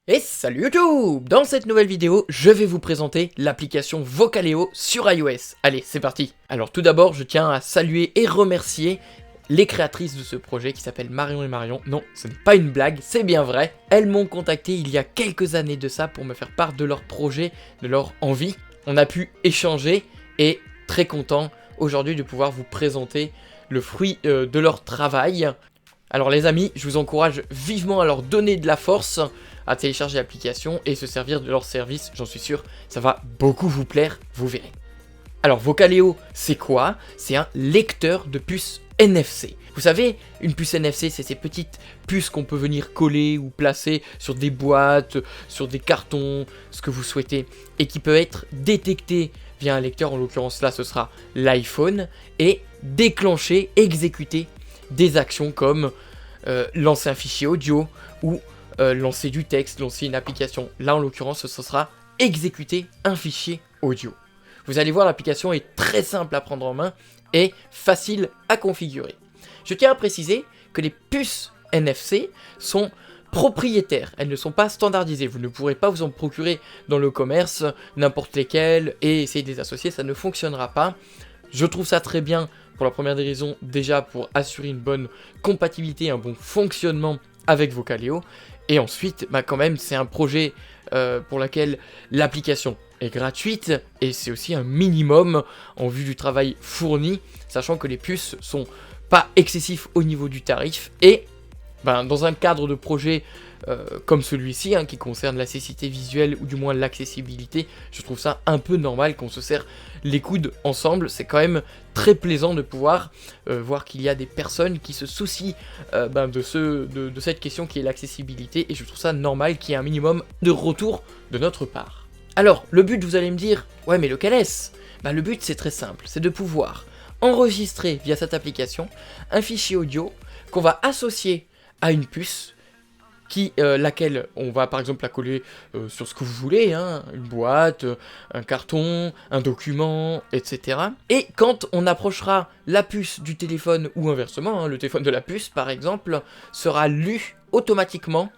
Et salut YouTube! Dans cette nouvelle vidéo, je vais vous présenter l'application Vocaleo sur iOS. Allez, c'est parti! Alors tout d'abord, je tiens à saluer et remercier les créatrices de ce projet qui s'appellent Marion et Marion. Non, ce n'est pas une blague, c'est bien vrai. Elles m'ont contacté il y a quelques années de ça pour me faire part de leur projet, de leur envie. On a pu échanger et très content aujourd'hui de pouvoir vous présenter le fruit de leur travail. Alors les amis, je vous encourage vivement à leur donner de la force, à télécharger l'application et se servir de leur service, j'en suis sûr, ça va beaucoup vous plaire, vous verrez. Alors Vocaleo, c'est quoi? C'est un lecteur de puces NFC. Vous savez, une puce NFC, c'est ces petites puces qu'on peut venir coller ou placer sur des boîtes, sur des cartons, ce que vous souhaitez, et qui peut être détecté via un lecteur, en l'occurrence là ce sera l'iPhone, et déclencher, exécuter des actions comme lancer un fichier audio ou lancer du texte, lancer une application. Là en l'occurrence ce sera exécuter un fichier audio. Vous allez voir, l'application est très simple à prendre en main et facile à configurer. Je tiens à préciser que les puces NFC sont propriétaires, elles ne sont pas standardisées. Vous ne pourrez pas vous en procurer dans le commerce n'importe lesquelles et essayer de les associer, ça ne fonctionnera pas. Je trouve ça très bien pour la première des raisons, déjà pour assurer une bonne compatibilité, un bon fonctionnement avec Vocaleo. Et ensuite, quand même, c'est un projet pour lequel l'application est gratuite et c'est aussi un minimum en vue du travail fourni, sachant que les puces sont pas excessifs au niveau du tarif et dans un cadre de projet comme celui-ci, qui concerne l'accessibilité visuelle ou du moins l'accessibilité, je trouve ça un peu normal qu'on se serre les coudes ensemble. C'est quand même très plaisant de pouvoir voir qu'il y a des personnes qui se soucient de cette question qui est l'accessibilité, et je trouve ça normal qu'il y ait un minimum de retour de notre part. Alors, le but, vous allez me dire, ouais mais lequel est-ce? Le but c'est très simple, c'est de pouvoir enregistrer via cette application un fichier audio qu'on va associer à une puce laquelle on va par exemple la coller sur ce que vous voulez, une boîte, un carton, un document, etc. Et quand on approchera la puce du téléphone ou inversement, le téléphone de la puce par exemple, sera lu automatiquement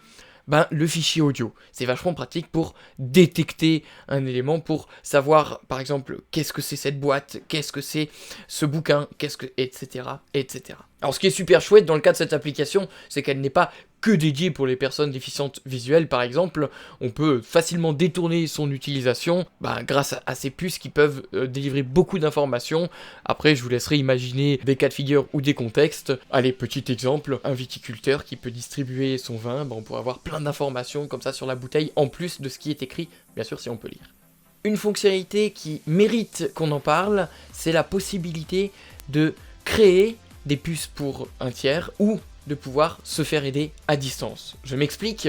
le fichier audio. C'est vachement pratique pour détecter un élément, pour savoir par exemple qu'est-ce que c'est cette boîte, qu'est-ce que c'est ce bouquin, etc., etc. Alors ce qui est super chouette dans le cas de cette application, c'est qu'elle n'est pas que dédiée pour les personnes déficientes visuelles par exemple. On peut facilement détourner son utilisation grâce à ces puces qui peuvent délivrer beaucoup d'informations. Après je vous laisserai imaginer des cas de figure ou des contextes. Allez, petit exemple, un viticulteur qui peut distribuer son vin, on pourrait avoir plein d'informations comme ça sur la bouteille en plus de ce qui est écrit, bien sûr si on peut lire. Une fonctionnalité qui mérite qu'on en parle, c'est la possibilité de créer des puces pour un tiers ou de pouvoir se faire aider à distance. Je m'explique.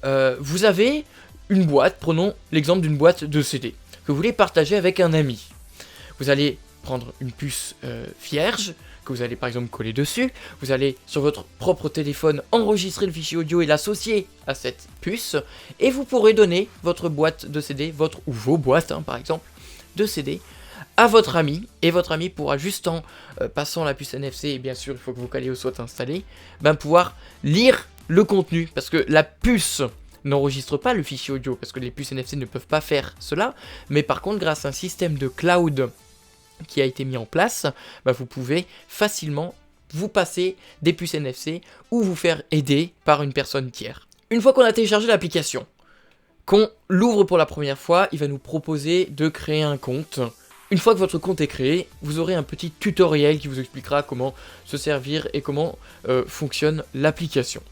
Vous avez une boîte, prenons l'exemple d'une boîte de CD, que vous voulez partager avec un ami. Vous allez prendre une puce vierge, que vous allez par exemple coller dessus, vous allez sur votre propre téléphone enregistrer le fichier audio et l'associer à cette puce, et vous pourrez donner votre boîte de CD, ou vos boîtes par exemple, de CD, à votre ami, et votre ami pourra juste en passant la puce NFC, et bien sûr il faut que Vocaleo soit installé, pouvoir lire le contenu, parce que la puce n'enregistre pas le fichier audio, parce que les puces NFC ne peuvent pas faire cela, mais par contre grâce à un système de cloud qui a été mis en place, vous pouvez facilement vous passer des puces NFC ou vous faire aider par une personne tiers. Une fois qu'on a téléchargé l'application, qu'on l'ouvre pour la première fois, il va nous proposer de créer un compte. Une fois que votre compte est créé, vous aurez un petit tutoriel qui vous expliquera comment se servir et comment fonctionne l'application.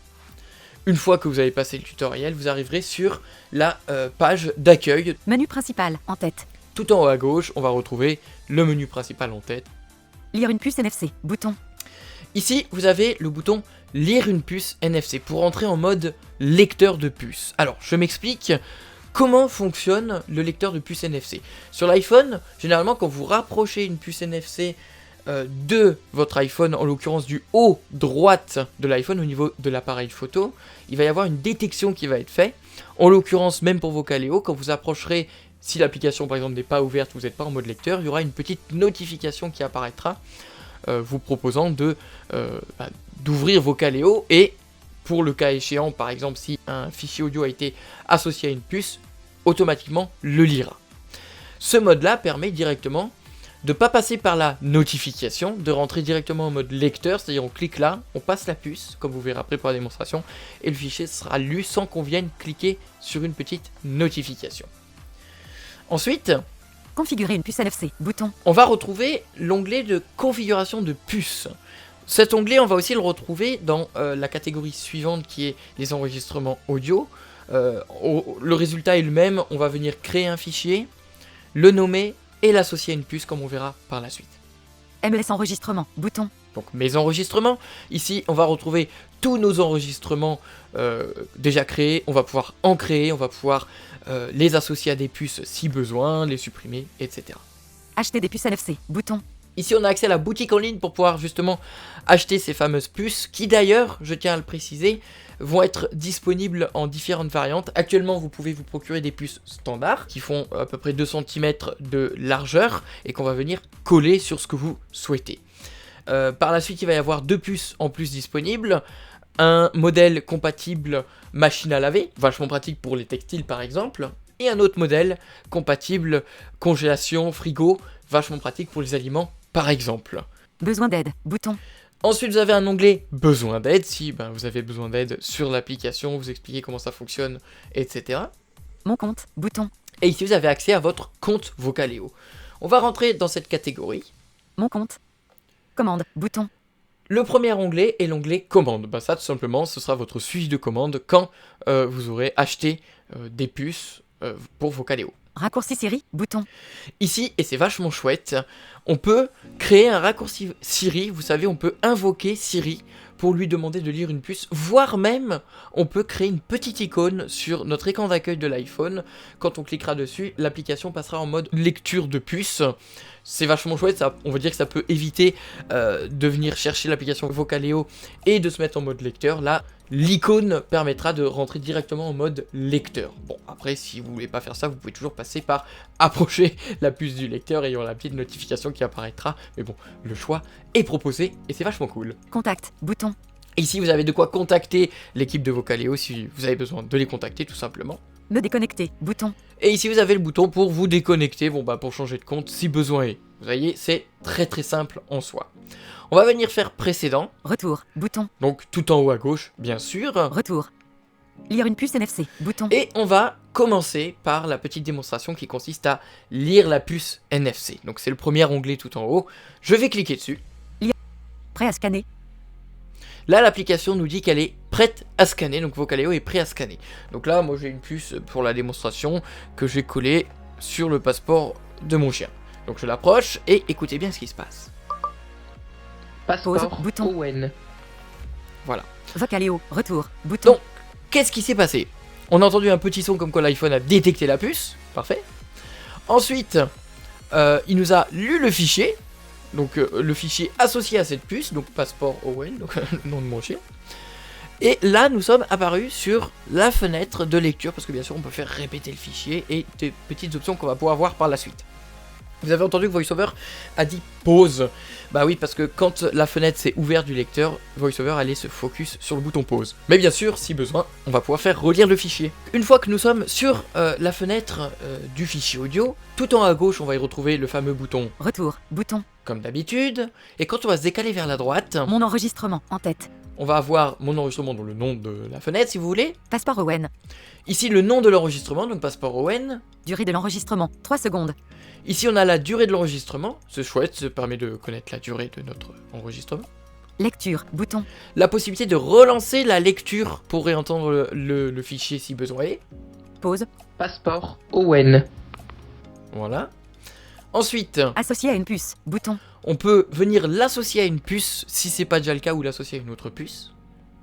Une fois que vous avez passé le tutoriel, vous arriverez sur la page d'accueil. Menu principal, en tête. Tout en haut à gauche, on va retrouver le menu principal en tête. Lire une puce NFC, bouton. Ici, vous avez le bouton Lire une puce NFC pour entrer en mode lecteur de puce. Alors, je m'explique. Comment fonctionne le lecteur de puce NFC? Sur l'iPhone, généralement quand vous rapprochez une puce NFC de votre iPhone, en l'occurrence du haut droite de l'iPhone au niveau de l'appareil photo, il va y avoir une détection qui va être faite. En l'occurrence, même pour Vocaleo, quand vous approcherez, si l'application par exemple n'est pas ouverte, vous n'êtes pas en mode lecteur, il y aura une petite notification qui apparaîtra vous proposant d'ouvrir Vocaleo et pour le cas échéant, par exemple si un fichier audio a été associé à une puce, automatiquement le lira. Ce mode-là permet directement de ne pas passer par la notification, de rentrer directement en mode lecteur, c'est-à-dire on clique là, on passe la puce, comme vous verrez après pour la démonstration, et le fichier sera lu sans qu'on vienne cliquer sur une petite notification. Ensuite, Configurer une puce NFC. Bouton. on va retrouver l'onglet de configuration de puce. Cet onglet, on va aussi le retrouver dans la catégorie suivante qui est les enregistrements audio. Le résultat est le même, on va venir créer un fichier, le nommer et l'associer à une puce comme on verra par la suite. MLS enregistrement. Bouton. Donc mes enregistrements, ici on va retrouver tous nos enregistrements déjà créés, on va pouvoir en créer, on va pouvoir les associer à des puces si besoin, les supprimer, etc. Acheter des puces NFC. Bouton. Ici on a accès à la boutique en ligne pour pouvoir justement acheter ces fameuses puces qui d'ailleurs, je tiens à le préciser, vont être disponibles en différentes variantes. Actuellement vous pouvez vous procurer des puces standards qui font à peu près 2 cm de largeur et qu'on va venir coller sur ce que vous souhaitez. Par la suite il va y avoir 2 puces en plus disponibles, un modèle compatible machine à laver, vachement pratique pour les textiles par exemple, et un autre modèle compatible congélation, frigo, vachement pratique pour les aliments par exemple. Besoin d'aide. Bouton. Ensuite, vous avez un onglet besoin d'aide, si vous avez besoin d'aide sur l'application, vous expliquez comment ça fonctionne, etc. Mon compte. Bouton. Et ici, vous avez accès à votre compte Vocaleo. On va rentrer dans cette catégorie. Mon compte. Commande. Bouton. Le premier onglet est l'onglet commande. Ça, tout simplement, ce sera votre suivi de commande quand vous aurez acheté des puces pour Vocaleo. Raccourci Siri. Bouton. Ici, et c'est vachement chouette, on peut créer un raccourci Siri, vous savez, on peut invoquer Siri pour lui demander de lire une puce, voire même, on peut créer une petite icône sur notre écran d'accueil de l'iPhone. Quand on cliquera dessus, l'application passera en mode lecture de puce. C'est vachement chouette, ça, on va dire que ça peut éviter de venir chercher l'application Vocaleo et de se mettre en mode lecteur. Là, l'icône permettra de rentrer directement en mode lecteur. Bon, après, si vous voulez pas faire ça, vous pouvez toujours passer par approcher la puce du lecteur et il y aura la petite notification qui apparaîtra. Mais bon, le choix est proposé et c'est vachement cool. Contact. Bouton. Ici, vous avez de quoi contacter l'équipe de Vocaleo si vous avez besoin de les contacter tout simplement. Me déconnecter. Bouton. Et ici, vous avez le bouton pour vous déconnecter, pour changer de compte si besoin est. Vous voyez, c'est très très simple en soi. On va venir faire précédent. Retour. Bouton. Donc tout en haut à gauche, bien sûr. Retour. Lire une puce NFC. Bouton. Et on va commencer par la petite démonstration qui consiste à lire la puce NFC. Donc c'est le premier onglet tout en haut. Je vais cliquer dessus. Prêt à scanner. Là, l'application nous dit qu'elle est prête à scanner. Donc Vocaleo est prêt à scanner. Donc là, moi j'ai une puce pour la démonstration que j'ai collée sur le passeport de mon chien. Donc je l'approche et écoutez bien ce qui se passe. Pause. Bouton. Owen. Voilà. Vocaleo. Retour. Bouton. Donc, qu'est-ce qui s'est passé? On a entendu un petit son comme quoi l'iPhone a détecté la puce. Parfait. Ensuite, il nous a lu le fichier. Donc, le fichier associé à cette puce. Donc, passeport Owen, donc le nom de mon chien. Et là, nous sommes apparus sur la fenêtre de lecture. Parce que bien sûr, on peut faire répéter le fichier. Et des petites options qu'on va pouvoir voir par la suite. Vous avez entendu que VoiceOver a dit pause. Bah oui, parce que quand la fenêtre s'est ouverte du lecteur, VoiceOver allait se focus sur le bouton pause. Mais bien sûr, si besoin, on va pouvoir faire relire le fichier. Une fois que nous sommes sur la fenêtre du fichier audio, tout en haut à gauche, on va y retrouver le fameux bouton Retour. Bouton. comme d'habitude. Et quand on va se décaler vers la droite, Mon enregistrement. En tête. on va avoir mon enregistrement dans le nom de la fenêtre, si vous voulez. Passeport Owen. Ici, le nom de l'enregistrement, donc passeport Owen. Durée de l'enregistrement. 3 secondes. Ici, on a la durée de l'enregistrement. C'est chouette, ça permet de connaître la durée de notre enregistrement. Lecture. Bouton. La possibilité de relancer la lecture pour réentendre le fichier si besoin est. Pause. Passeport Owen. Voilà. Ensuite, Associé à une puce. Bouton. on peut venir l'associer à une puce si c'est pas déjà le cas ou l'associer à une autre puce.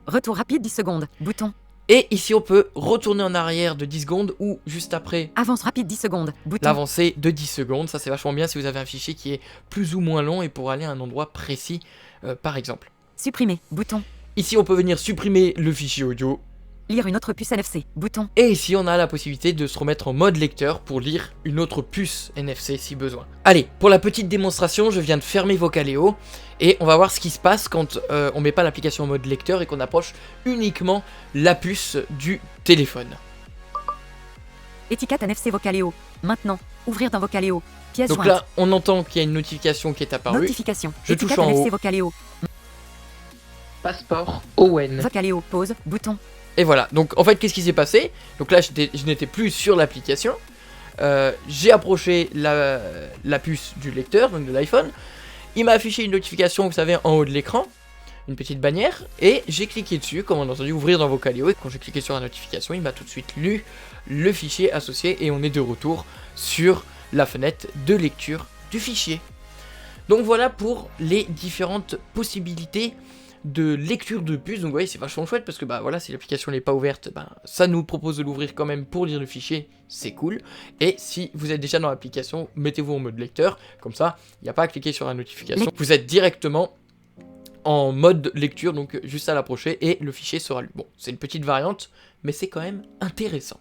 Retour rapide 10 secondes. Bouton. Et ici, on peut retourner en arrière de 10 secondes ou juste après Avance rapide 10 secondes. Bouton. l'avancée de 10 secondes. Ça, c'est vachement bien si vous avez un fichier qui est plus ou moins long et pour aller à un endroit précis, par exemple. Supprimer. Bouton. Ici, on peut venir supprimer le fichier audio Lire une autre puce NFC. Bouton. Et ici, on a la possibilité de se remettre en mode lecteur pour lire une autre puce NFC si besoin. Allez, pour la petite démonstration, je viens de fermer Vocaleo et on va voir ce qui se passe quand on met pas l'application en mode lecteur et qu'on approche uniquement la puce du téléphone. Étiquette NFC Vocaleo. Maintenant. Ouvrir dans Vocaleo. Pièce Donc jointe. là, on entend qu'il y a une notification qui est apparue. Notification. Je Étiquette touche en NFC haut. Vocaleo. Passeport Owen. Vocaleo. Pause. Bouton. Et voilà, donc en fait qu'est-ce qui s'est passé? Donc là je n'étais plus sur l'application, j'ai approché la puce du lecteur, donc de l'iPhone, il m'a affiché une notification, vous savez, en haut de l'écran, une petite bannière, et j'ai cliqué dessus, comme on a entendu, ouvrir dans Vocaleo, et quand j'ai cliqué sur la notification, il m'a tout de suite lu le fichier associé, et on est de retour sur la fenêtre de lecture du fichier. Donc voilà pour les différentes possibilités de lecture de puce. Donc vous voyez, c'est vachement chouette parce que bah voilà, si l'application n'est pas ouverte, bah, ça nous propose de l'ouvrir quand même pour lire le fichier, c'est cool. Et si vous êtes déjà dans l'application, mettez-vous en mode lecteur, comme ça il n'y a pas à cliquer sur la notification, vous êtes directement en mode lecture, donc juste à l'approcher et le fichier sera lu. Bon, c'est une petite variante, mais c'est quand même intéressant.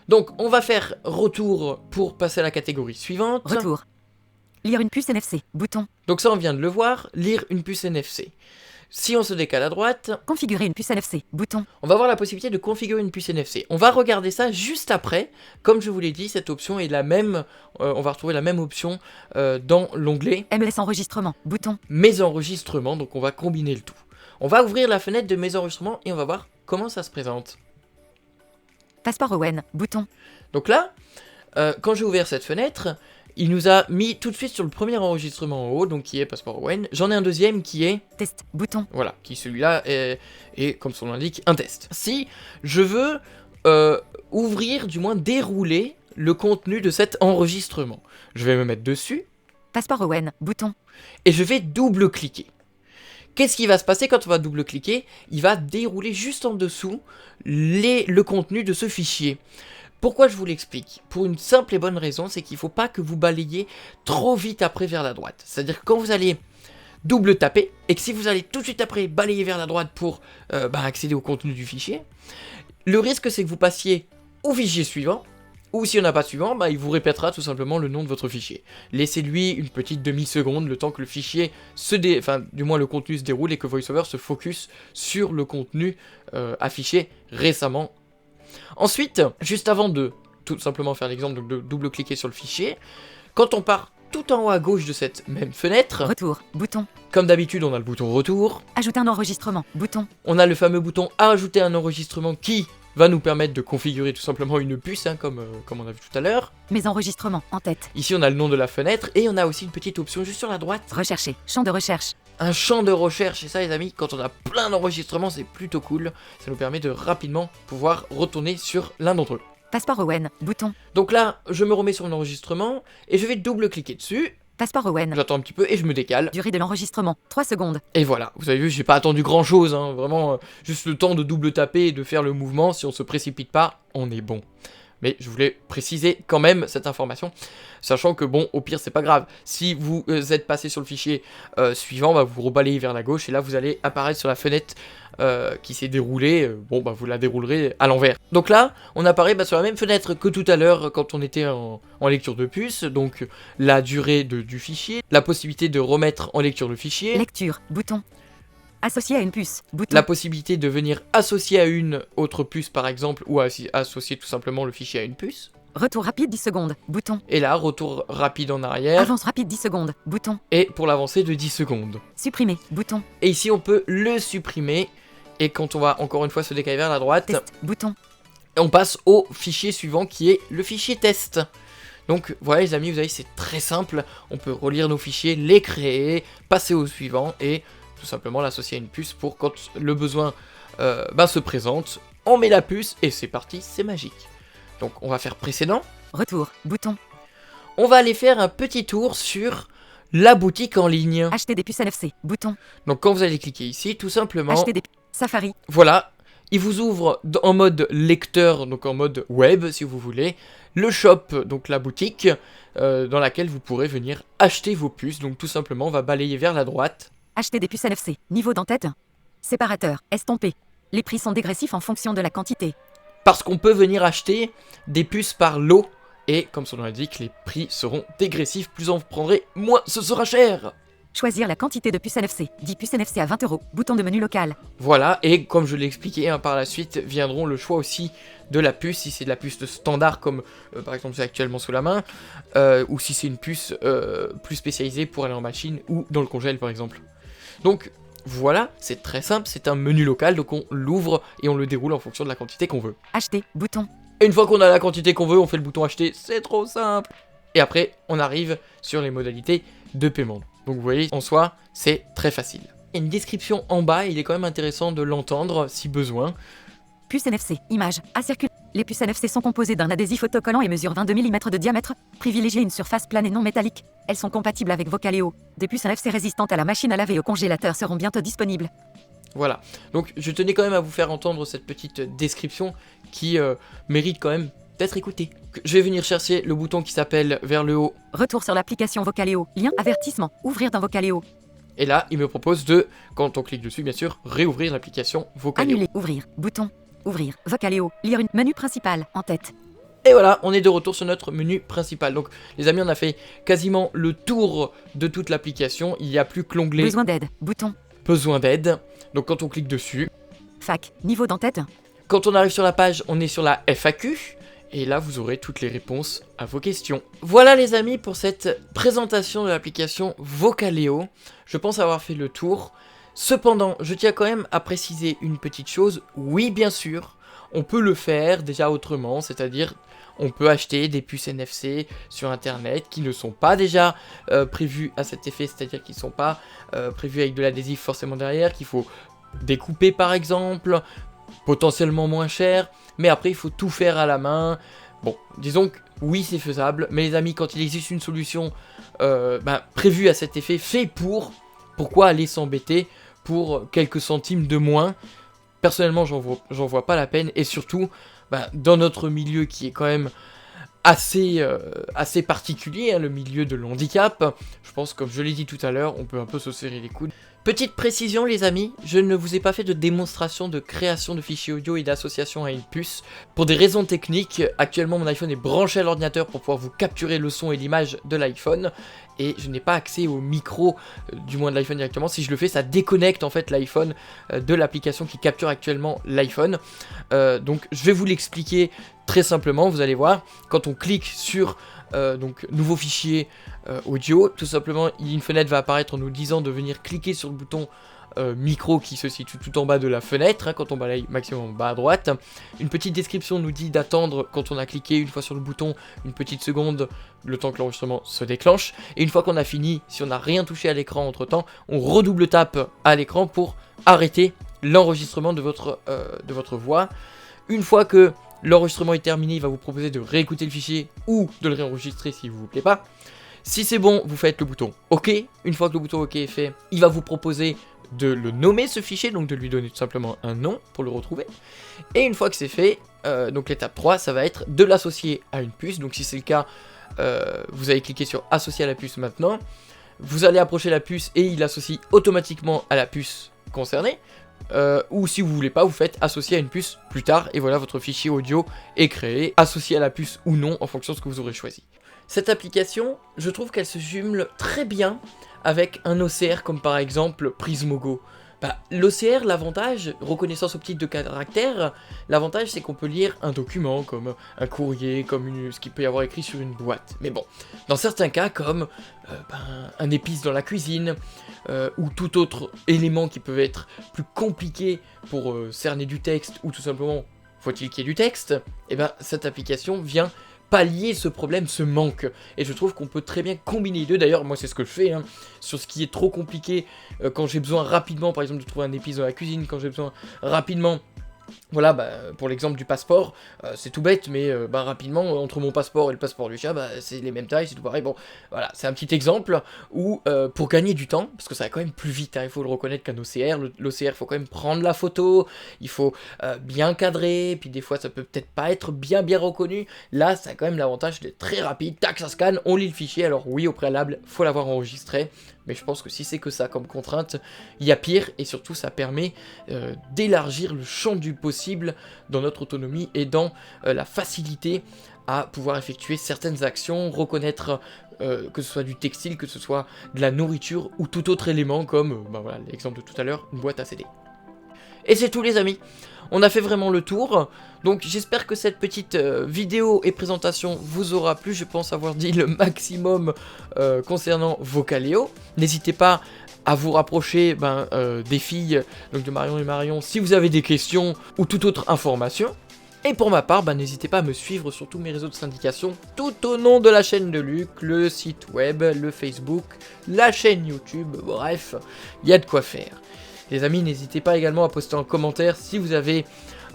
Donc on va faire retour pour passer à la catégorie suivante. Retour. Lire une puce NFC. Bouton. Donc ça on vient de le voir, lire une puce NFC. Si on se décale à droite, Configurer une puce NFC. Bouton. on va avoir la possibilité de configurer une puce NFC. On va regarder ça juste après. Comme je vous l'ai dit, cette option est la même. On va retrouver la même option dans l'onglet MLS enregistrement. Bouton. Mes enregistrements. Donc on va combiner le tout. On va ouvrir la fenêtre de Mes enregistrements et on va voir comment ça se présente. Passeport Owen. Bouton. Donc là, quand j'ai ouvert cette fenêtre, il nous a mis tout de suite sur le premier enregistrement en haut, donc qui est Passeport Owen. J'en ai un deuxième qui est... Test. Bouton. Voilà, qui celui-là est, comme son nom l'indique, un test. Si je veux ouvrir, du moins dérouler le contenu de cet enregistrement, je vais me mettre dessus Passeport Owen. Bouton. et je vais double-cliquer. Qu'est-ce qui va se passer quand on va double-cliquer? Il va dérouler juste en dessous le contenu de ce fichier. Pourquoi je vous l'explique? Pour une simple et bonne raison, c'est qu'il ne faut pas que vous balayiez trop vite après vers la droite. C'est-à-dire que quand vous allez double taper, et que si vous allez tout de suite après balayer vers la droite pour accéder au contenu du fichier, le risque c'est que vous passiez au fichier suivant, ou si on n'a pas de suivant, il vous répétera tout simplement le nom de votre fichier. Laissez-lui une petite demi-seconde, le temps que le fichier du moins le contenu se déroule et que VoiceOver se focus sur le contenu affiché récemment. Ensuite, juste avant de tout simplement faire l'exemple, donc de double-cliquer sur le fichier, quand on part tout en haut à gauche de cette même fenêtre, Retour. Bouton. comme d'habitude on a le bouton retour, Ajouter un enregistrement. Bouton. on a le fameux bouton ajouter un enregistrement qui va nous permettre de configurer tout simplement une puce, comme on a vu tout à l'heure. Mes enregistrements. En tête. Ici on a le nom de la fenêtre et on a aussi une petite option juste sur la droite, Rechercher. Champ de recherche. un champ de recherche. Et ça les amis, quand on a plein d'enregistrements, c'est plutôt cool. Ça nous permet de rapidement pouvoir retourner sur l'un d'entre eux. Passeport Owen. Bouton. Donc là, je me remets sur mon enregistrement et je vais double-cliquer dessus. Passeport Owen. J'attends un petit peu et je me décale. Durée de l'enregistrement. 3 secondes. Et voilà, vous avez vu, j'ai pas attendu grand chose, vraiment juste le temps de double taper et de faire le mouvement. Si on se précipite pas, on est bon. Mais je voulais préciser quand même cette information, sachant que bon, au pire c'est pas grave. Si vous êtes passé sur le fichier suivant, vous rebalayez vers la gauche et là vous allez apparaître sur la fenêtre qui s'est déroulée. Vous la déroulerez à l'envers. Donc là, on apparaît sur la même fenêtre que tout à l'heure quand on était en lecture de puce. Donc la durée du fichier, la possibilité de remettre en lecture le fichier. Lecture. Bouton. Associé à une puce. Bouton. La possibilité de venir associer à une autre puce par exemple, ou associer tout simplement le fichier à une puce. Retour rapide 10 secondes. Bouton. Et là, retour rapide en arrière, Avance rapide 10 secondes. Bouton. et pour l'avancée de 10 secondes. Supprimer. Bouton. Et ici, on peut le supprimer, et quand on va encore une fois se décaler vers la droite, Test. Bouton. on passe au fichier suivant qui est le fichier test. Donc voilà les amis, vous voyez, c'est très simple, on peut relire nos fichiers, les créer, passer au suivant, et tout simplement l'associer à une puce pour quand le besoin se présente, on met la puce, et c'est parti, c'est magique. Donc on va faire précédent. Retour. Bouton. On va aller faire un petit tour sur la boutique en ligne. Acheter des puces NFC. Bouton. Donc quand vous allez cliquer ici, tout simplement, Acheter des Safari. voilà, il vous ouvre en mode lecteur, donc en mode web si vous voulez, le shop, donc la boutique, dans laquelle vous pourrez venir acheter vos puces. Donc tout simplement, on va balayer vers la droite. Acheter des puces NFC. Niveau d'en-tête. Séparateur. Estompé. Les prix sont dégressifs en fonction de la quantité. Parce qu'on peut venir acheter des puces par lot. Et comme son nom l'indique, les prix seront dégressifs. Plus en prendrez, moins ce sera cher. Choisir la quantité de puces NFC. 10 puces NFC à 20 €. Bouton de menu local. Voilà, et comme je l'ai expliqué, par la suite viendront le choix aussi de la puce, si c'est de la puce de standard comme par exemple c'est actuellement sous la main, ou si c'est une puce plus spécialisée pour aller en machine ou dans le congèle par exemple. Donc voilà, c'est très simple, c'est un menu local, donc on l'ouvre et on le déroule en fonction de la quantité qu'on veut. Acheter. Bouton. Et une fois qu'on a la quantité qu'on veut, on fait le bouton acheter, c'est trop simple. Et après, on arrive sur les modalités de paiement. Donc vous voyez, en soi, c'est très facile. Il y a une description en bas, il est quand même intéressant de l'entendre si besoin. Puce NFC. Image. À circuler. Les puces NFC sont composées d'un adhésif autocollant et mesurent 22 mm de diamètre. Privilégiez une surface plane et non métallique. Elles sont compatibles avec Vocaleo. Des puces NFC résistantes à la machine à laver et au congélateur seront bientôt disponibles. Voilà, donc je tenais quand même à vous faire entendre cette petite description qui mérite quand même d'être écoutée. Je vais venir chercher le bouton qui s'appelle vers le haut. Retour sur l'application Vocaleo. Lien avertissement. Ouvrir dans Vocaleo. Et là, il me propose de, quand on clique dessus bien sûr, réouvrir l'application Vocaleo. Annuler. Ouvrir. Bouton. Ouvrir. Vocaleo. Lire une menu principal. En tête. Et voilà, on est de retour sur notre menu principal. Donc les amis, on a fait quasiment le tour de toute l'application. Il n'y a plus que l'onglet Besoin d'aide. Bouton. Besoin d'aide. Donc quand on clique dessus, Fac. Niveau d'en-tête. quand on arrive sur la page, on est sur la FAQ. Et là, vous aurez toutes les réponses à vos questions. Voilà les amis pour cette présentation de l'application Vocaleo. Je pense avoir fait le tour. Cependant, je tiens quand même à préciser une petite chose. Oui, bien sûr, on peut le faire déjà autrement, c'est-à-dire on peut acheter des puces NFC sur internet qui ne sont pas déjà prévues à cet effet, c'est-à-dire qui ne sont pas prévues avec de l'adhésif forcément derrière, qu'il faut découper par exemple, potentiellement moins cher, mais après il faut tout faire à la main. Bon, disons que oui c'est faisable, mais les amis, quand il existe une solution prévue à cet effet, fait pourquoi aller s'embêter pour quelques centimes de moins? Personnellement, j'en vois pas la peine, et surtout, dans notre milieu qui est quand même assez particulier, hein, le milieu de l'handicap, je pense, comme je l'ai dit tout à l'heure, on peut un peu se serrer les coudes. Petite précision les amis, je ne vous ai pas fait de démonstration de création de fichiers audio et d'association à une puce. Pour des raisons techniques, actuellement mon iPhone est branché à l'ordinateur pour pouvoir vous capturer le son et l'image de l'iPhone. Et je n'ai pas accès au micro, du moins de l'iPhone directement. Si je le fais, ça déconnecte en fait l'iPhone de l'application qui capture actuellement l'iPhone. Donc je vais vous l'expliquer très simplement, vous allez voir. Quand on clique sur donc nouveau fichier audio, tout simplement une fenêtre va apparaître en nous disant de venir cliquer sur le bouton micro qui se situe tout en bas de la fenêtre, hein, quand on balaye maximum en bas à droite. Une petite description nous dit d'attendre quand on a cliqué une fois sur le bouton une petite seconde, le temps que l'enregistrement se déclenche. Et une fois qu'on a fini, si on n'a rien touché à l'écran entre temps, on redouble tape à l'écran pour arrêter l'enregistrement de votre voix. Une fois que l'enregistrement est terminé, il va vous proposer de réécouter le fichier ou de le réenregistrer s'il ne vous plaît pas. Si c'est bon, vous faites le bouton OK. Une fois que le bouton OK est fait, il va vous proposer de le nommer ce fichier, donc de lui donner tout simplement un nom pour le retrouver. Et une fois que c'est fait, donc l'étape 3, ça va être de l'associer à une puce. Donc si c'est le cas, vous allez cliquer sur associer à la puce maintenant. Vous allez approcher la puce et il associe automatiquement à la puce concernée. Ou si vous voulez pas, vous faites associer à une puce plus tard et voilà, votre fichier audio est créé, associé à la puce ou non en fonction de ce que vous aurez choisi. Cette application, je trouve qu'elle se jume très bien avec un OCR comme par exemple Prismogo. L'OCR, l'avantage, reconnaissance optique de caractère, l'avantage c'est qu'on peut lire un document comme un courrier, comme ce qu'il peut y avoir écrit sur une boîte. Mais bon, dans certains cas comme un épice dans la cuisine, ou tout autre élément qui peut être plus compliqué pour cerner du texte, ou tout simplement faut-il qu'il y ait du texte, et cette application vient pallier ce problème, ce manque. Et je trouve qu'on peut très bien combiner les deux. D'ailleurs, moi c'est ce que je fais, hein, sur ce qui est trop compliqué, quand j'ai besoin rapidement, par exemple, de trouver un épice dans la cuisine, quand j'ai besoin rapidement Voilà, pour l'exemple du passeport, c'est tout bête, mais rapidement, entre mon passeport et le passeport du chat, c'est les mêmes tailles, c'est tout pareil. Bon, voilà, c'est un petit exemple où, pour gagner du temps, parce que ça va quand même plus vite, hein, il faut le reconnaître qu'un OCR, l'OCR, il faut quand même prendre la photo, il faut bien cadrer, puis des fois, ça peut peut-être pas être bien reconnu. Là, ça a quand même l'avantage d'être très rapide, tac, ça scanne, on lit le fichier, alors oui, au préalable, faut l'avoir enregistré, mais je pense que si c'est que ça comme contrainte, il y a pire, et surtout, ça permet d'élargir le champ du possible dans notre autonomie et dans la facilité à pouvoir effectuer certaines actions, reconnaître que ce soit du textile, que ce soit de la nourriture ou tout autre élément comme voilà, l'exemple de tout à l'heure, une boîte à CD. Et c'est tout les amis, on a fait vraiment le tour, donc j'espère que cette petite vidéo et présentation vous aura plu, je pense avoir dit le maximum concernant Vocaleo. N'hésitez pas à vous rapprocher des filles, donc de Marion et Marion, si vous avez des questions ou toute autre information. Et pour ma part, n'hésitez pas à me suivre sur tous mes réseaux de syndication, tout au nom de la chaîne de Luc, le site web, le Facebook, la chaîne YouTube, bref, il y a de quoi faire. Les amis, n'hésitez pas également à poster en commentaire si vous avez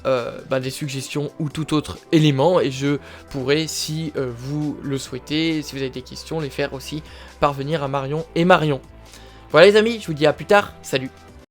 des suggestions ou tout autre élément, et je pourrai, si vous le souhaitez, si vous avez des questions, les faire aussi parvenir à Marion et Marion. Voilà les amis, je vous dis à plus tard, salut.